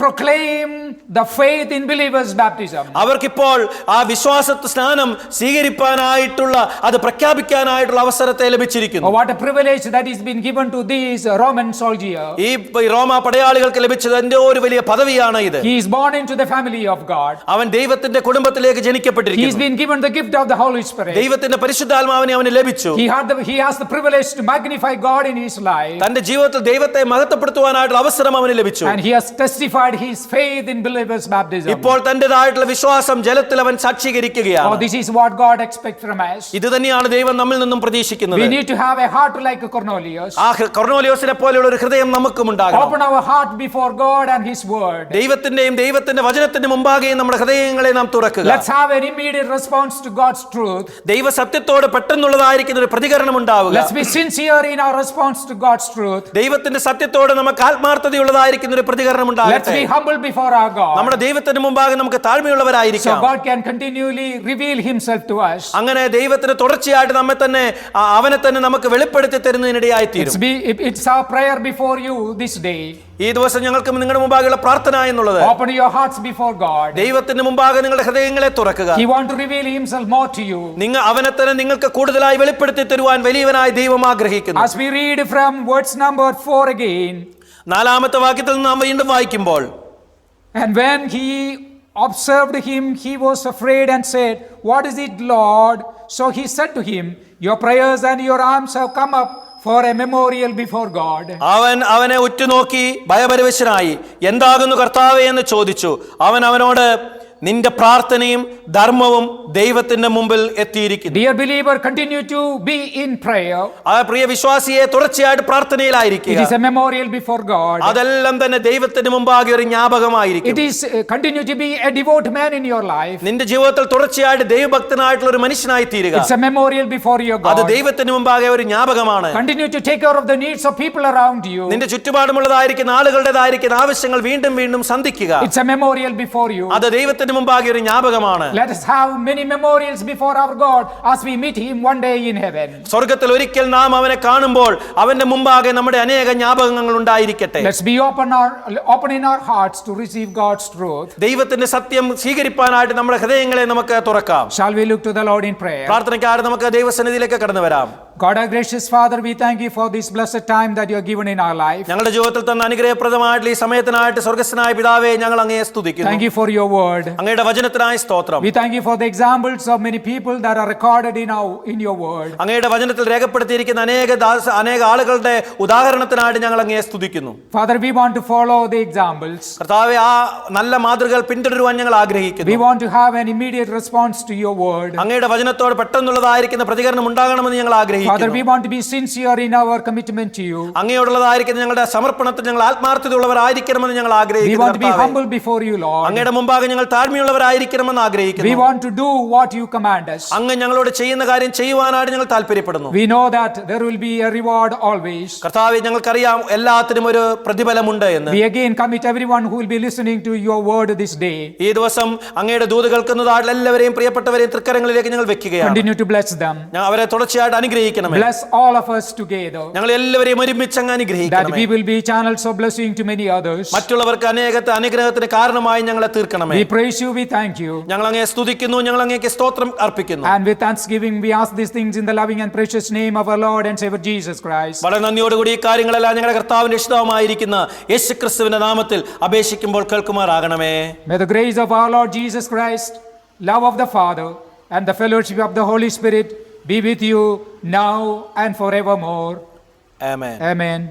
[SPEAKER 2] proclaim the faith in believers' baptism.
[SPEAKER 3] അവർക്കിപ്പോൾ ആ വിശ്വാസ സ്നാനം സ്വീകരിപ്പാനായിട്ടുള്ള അത് പ്രഖ്യാപിക്കാനായിട്ടുള്ള അവസരത്തെ ലഭിച്ചിരിക്കുന്നു.
[SPEAKER 2] Oh, what a privilege that is been given to these Roman soldiers.
[SPEAKER 3] ഈ റോമ പടയാളികൾക്ക് ലഭിച്ചത് എന്തോ ഒരു വലിയ പദവിയാണ് ഇത്.
[SPEAKER 2] He is born into the family of God.
[SPEAKER 3] അവൻ ദൈവത്തിന്റെ കുടുംബത്തിലേക്ക്
[SPEAKER 2] He has
[SPEAKER 3] ജനിക്കപ്പെട്ടിരിക്കുന്നു.
[SPEAKER 2] been given the gift of the Holy Spirit.
[SPEAKER 3] ദൈവത്തിന്റെ പരിശുദ്ധാത്മാവിനെ അവന് ലഭിച്ചു.
[SPEAKER 2] He has the privilege to magnify God in his life.
[SPEAKER 3] തന്റെ ജീവിതത്തിൽ ദൈവത്തെ മഹത്വപ്പെടുത്തുവാനായിട്ടുള്ള അവസരം അവന് ലഭിച്ചു.
[SPEAKER 2] And he has testified his faith in believers' baptism.
[SPEAKER 3] ഇപ്പോൾ തന്റേതായിട്ടുള്ള വിശ്വാസം ജലത്തിൽ അവൻ
[SPEAKER 2] Oh,
[SPEAKER 3] സാക്ഷീകരിക്കുകയാണ്.
[SPEAKER 2] this is what God expects from us.
[SPEAKER 3] ഇത് തന്നെയാണ് ദൈവം നമ്മിൽ നിന്നും പ്രതീക്ഷിക്കുന്നത്.
[SPEAKER 2] We need to have a heart like Cornelius.
[SPEAKER 3] ആ കൊർന്നേലിയോസിനെ പോലെയുള്ള ഒരു ഹൃദയം നമുക്കും ഉണ്ടാകണം.
[SPEAKER 2] Open our heart before God and his word.
[SPEAKER 3] ദൈവത്തിന്റെ വചനത്തിന്റെ മുമ്പാകെയും നമ്മുടെ ഹൃദയങ്ങളെ നാം തുറക്കുക.
[SPEAKER 2] Let's have an immediate response to God's truth.
[SPEAKER 3] ദൈവ സത്യത്തോട് പെട്ടെന്നുള്ളതായിരിക്കുന്ന ഒരു പ്രതികരണം ഉണ്ടാവുക.
[SPEAKER 2] Let's be sincere in our response to God's truth.
[SPEAKER 3] ദൈവത്തിന്റെ സത്യത്തോട് നമുക്ക് ആത്മാർത്ഥതയുള്ളതായിരിക്കുന്ന ഒരു പ്രതികരണം
[SPEAKER 2] Let's
[SPEAKER 3] ഉണ്ടാകട്ടെ.
[SPEAKER 2] be humble before our God.
[SPEAKER 3] നമ്മുടെ ദൈവത്തിന് മുമ്പാകെ നമുക്ക്
[SPEAKER 2] So
[SPEAKER 3] താഴ്മയുള്ളവരായിരിക്കാം.
[SPEAKER 2] God can continually reveal himself to us.
[SPEAKER 3] അങ്ങനെ ദൈവത്തിന് തുടർച്ചയായിട്ട് നമ്മെ തന്നെ അവനെ തന്നെ നമുക്ക് വെളിപ്പെടുത്തി തരുന്നതിനിടയായി തീരും.
[SPEAKER 2] It's our prayer before you this day.
[SPEAKER 3] ഈ ദിവസം ഞങ്ങൾക്ക് നിങ്ങളുടെ മുമ്പാകെയുള്ള പ്രാർത്ഥന എന്നുള്ളത്,
[SPEAKER 2] Open your hearts before God.
[SPEAKER 3] ദൈവത്തിന് മുമ്പാകെ നിങ്ങളുടെ ഹൃദയങ്ങളെ തുറക്കുക.
[SPEAKER 2] He wants to reveal himself more to you.
[SPEAKER 3] അവനെ തന്നെ നിങ്ങൾക്ക് കൂടുതലായി വെളിപ്പെടുത്തി തരുവാൻ വലിയവനായ ദൈവം ആഗ്രഹിക്കുന്നു.
[SPEAKER 2] As we read from verse number 4 again,
[SPEAKER 3] 4-ാമത്തെ വാക്യത്തിൽ നാം വീണ്ടും വായിക്കുമ്പോൾ,
[SPEAKER 2] and when he observed him, he was afraid and said, "What is it, Lord?" So he said to him, "Your prayers and your alms have come up for a memorial before God."
[SPEAKER 3] അവൻ അവനെ ഉറ്റുനോക്കി ഭയപരവശനായി, എന്താകുന്നു കർത്താവേ എന്ന് ചോദിച്ചു. അവൻ അവനോട്, നിന്റെ പ്രാർത്ഥനയും ധർമ്മവും ദൈവത്തിന്റെ മുമ്പിൽ എത്തിയിരിക്കുന്നു.
[SPEAKER 2] Dear believer, continue to be in prayer.
[SPEAKER 3] ആ പ്രിയ വിശ്വാസിയെ തുടർച്ചയായിട്ട് പ്രാർത്ഥനയിലായിരിക്കുക.
[SPEAKER 2] It is a memorial before God.
[SPEAKER 3] അതെല്ലാം തന്നെ ദൈവത്തിന് മുമ്പാകെ ഒരു ജ്ഞാപകമായിരിക്കും.
[SPEAKER 2] It is continue to be a devout man in your life.
[SPEAKER 3] നിന്റെ ജീവിതത്തിൽ തുടർച്ചയായിട്ട് ദൈവഭക്തനായിട്ടുള്ള ഒരു മനുഷ്യനായി തീരുക.
[SPEAKER 2] It's a memorial before your
[SPEAKER 3] അത്
[SPEAKER 2] God.
[SPEAKER 3] ദൈവത്തിന് മുമ്പാകെ ഒരു ജ്ഞാപകമാണ്.
[SPEAKER 2] Continue to take care of the needs of people around you.
[SPEAKER 3] നിന്റെ ചുറ്റുപാടുമുള്ളതായിരിക്കുന്ന ആളുകളുടേതായിരിക്കുന്ന ആവശ്യങ്ങൾ വീണ്ടും വീണ്ടും സന്ധിക്കുക.
[SPEAKER 2] It's a memorial before you.
[SPEAKER 3] അത് ദൈവത്തിന് മുമ്പാകെ ഒരു ജ്ഞാപകമാണ്.
[SPEAKER 2] Let us have many memorials before our God as we meet him one day in heaven.
[SPEAKER 3] സ്വർഗ്ഗത്തിൽ ഒരിക്കൽ നാം അവനെ കാണുമ്പോൾ അവന്റെ മുമ്പാകെ നമ്മുടെ അനേക ജ്ഞാപകങ്ങൾ ഉണ്ടായിരിക്കട്ടെ.
[SPEAKER 2] Let's be open in our hearts to receive God's truth.
[SPEAKER 3] ദൈവത്തിന്റെ സത്യം സ്വീകരിപ്പാനായിട്ട് നമ്മുടെ ഹൃദയങ്ങളെ നമുക്ക് തുറക്കാം.
[SPEAKER 2] Shall we look to the Lord in prayer?
[SPEAKER 3] പ്രാർത്ഥനയ്ക്കായി നമുക്ക് ദൈവസന്നിധിയിലേക്ക് കടന്നു വരാം.
[SPEAKER 2] God, our gracious Father, we thank you for this blessed time that you have given in our life.
[SPEAKER 3] ഞങ്ങളുടെ ജീവിതത്തിൽ തന്ന അനുഗ്രഹപ്രദമായിട്ടുള്ള ഈ സമയത്തിനായിട്ട് സ്വർഗ്ഗസ്ഥനായ പിതാവേ, ഞങ്ങൾ അങ്ങയെ സ്തുതിക്കുന്നു.
[SPEAKER 2] Thank you for your word.
[SPEAKER 3] അങ്ങയുടെ വചനത്തിനായി സ്തോത്രം.
[SPEAKER 2] We thank you for the examples of many people that are recorded in your word.
[SPEAKER 3] അങ്ങയുടെ വചനത്തിൽ രേഖപ്പെടുത്തിയിരിക്കുന്ന അനേക ആളുകളുടെ ഉദാഹരണത്തിനായിട്ട് ഞങ്ങൾ അങ്ങയെ സ്തുതിക്കുന്നു.
[SPEAKER 2] Father, we want to follow the examples.
[SPEAKER 3] കർത്താവേ, ആ നല്ല മാതൃകകൾ പിന്തുടരുവാൻ ഞങ്ങൾ ആഗ്രഹിക്കുന്നു.
[SPEAKER 2] We want to have an immediate response to your word.
[SPEAKER 3] അങ്ങയുടെ വചനത്തോട് പെട്ടെന്നുള്ളതായിരിക്കുന്ന പ്രതികരണം ഉണ്ടാകണമെന്ന് ഞങ്ങൾ ആഗ്രഹിക്കുന്നു.
[SPEAKER 2] Father, we want to be sincere in our commitment to you.
[SPEAKER 3] അങ്ങയോടുള്ളതായിരിക്കുന്ന ഞങ്ങളുടെ സമർപ്പണത്തിൽ ഞങ്ങൾ ആത്മാർത്ഥതയുള്ളവരായിരിക്കണമെന്ന് ഞങ്ങൾ
[SPEAKER 2] We
[SPEAKER 3] ആഗ്രഹിക്കുന്നു.
[SPEAKER 2] want to be humble before you, Lord.
[SPEAKER 3] അങ്ങയുടെ മുമ്പാകെ ഞങ്ങൾ താഴ്മയുള്ളവരായിരിക്കണമെന്ന്
[SPEAKER 2] We
[SPEAKER 3] ആഗ്രഹിക്കുന്നു.
[SPEAKER 2] want to do what you command us.
[SPEAKER 3] അങ്ങ് ഞങ്ങളോട് ചെയ്യുന്ന കാര്യം ചെയ്യുവാനായിട്ട് ഞങ്ങൾ താല്പര്യപ്പെടുന്നു.
[SPEAKER 2] We know that there will be a reward always.
[SPEAKER 3] കർത്താവേ, ഞങ്ങൾക്കറിയാം എല്ലാത്തിനും ഒരു പ്രതിഫലമുണ്ട് എന്ന്.
[SPEAKER 2] We again commit everyone who will be listening to your word this day.
[SPEAKER 3] ഈ ദിവസം അങ്ങയുടെ ദൂത് കേൾക്കുന്നതായിട്ടുള്ള എല്ലാവരെയും പ്രിയപ്പെട്ടവരെയും തൃക്കരങ്ങളിലേക്ക് ഞങ്ങൾ വെക്കുകയാണ്.
[SPEAKER 2] Continue to bless them.
[SPEAKER 3] അവരെ തുടർച്ചയായിട്ട് അനുഗ്രഹിക്കണമേ.
[SPEAKER 2] Bless all of us together.
[SPEAKER 3] ഞങ്ങൾ എല്ലാവരെയും ഒരുമിച്ച് അങ്ങ്
[SPEAKER 2] That
[SPEAKER 3] അനുഗ്രഹിക്കണമേ.
[SPEAKER 2] we will be channels of blessing to many others.
[SPEAKER 3] മറ്റുള്ളവർക്ക് അനുഗ്രഹത്തിന് കാരണമായി ഞങ്ങളെ തീർക്കണമേ.
[SPEAKER 2] We praise you, we thank you.
[SPEAKER 3] ഞങ്ങൾ അങ്ങയെ സ്തുതിക്കുന്നു, ഞങ്ങൾ അങ്ങേക്ക് സ്തോത്രം അർപ്പിക്കുന്നു.
[SPEAKER 2] And with thanksgiving we ask these things in the loving and precious name of our Lord and Savior Jesus Christ.
[SPEAKER 3] വളരെ നന്ദിയോടുകൂടി ഈ കാര്യങ്ങളെല്ലാം ഞങ്ങളുടെ കർത്താവിന്റെ ഇഷ്ടമായിരിക്കുന്ന യേശുക്രിസ്തുവിന്റെ നാമത്തിൽ അപേക്ഷിക്കുമ്പോൾ കേൾക്കുമാറാകണമേ.
[SPEAKER 2] May the grace of our Lord Jesus Christ, love of the Father, and the fellowship of the Holy Spirit be with you now and forevermore.
[SPEAKER 3] Amen.
[SPEAKER 2] Amen.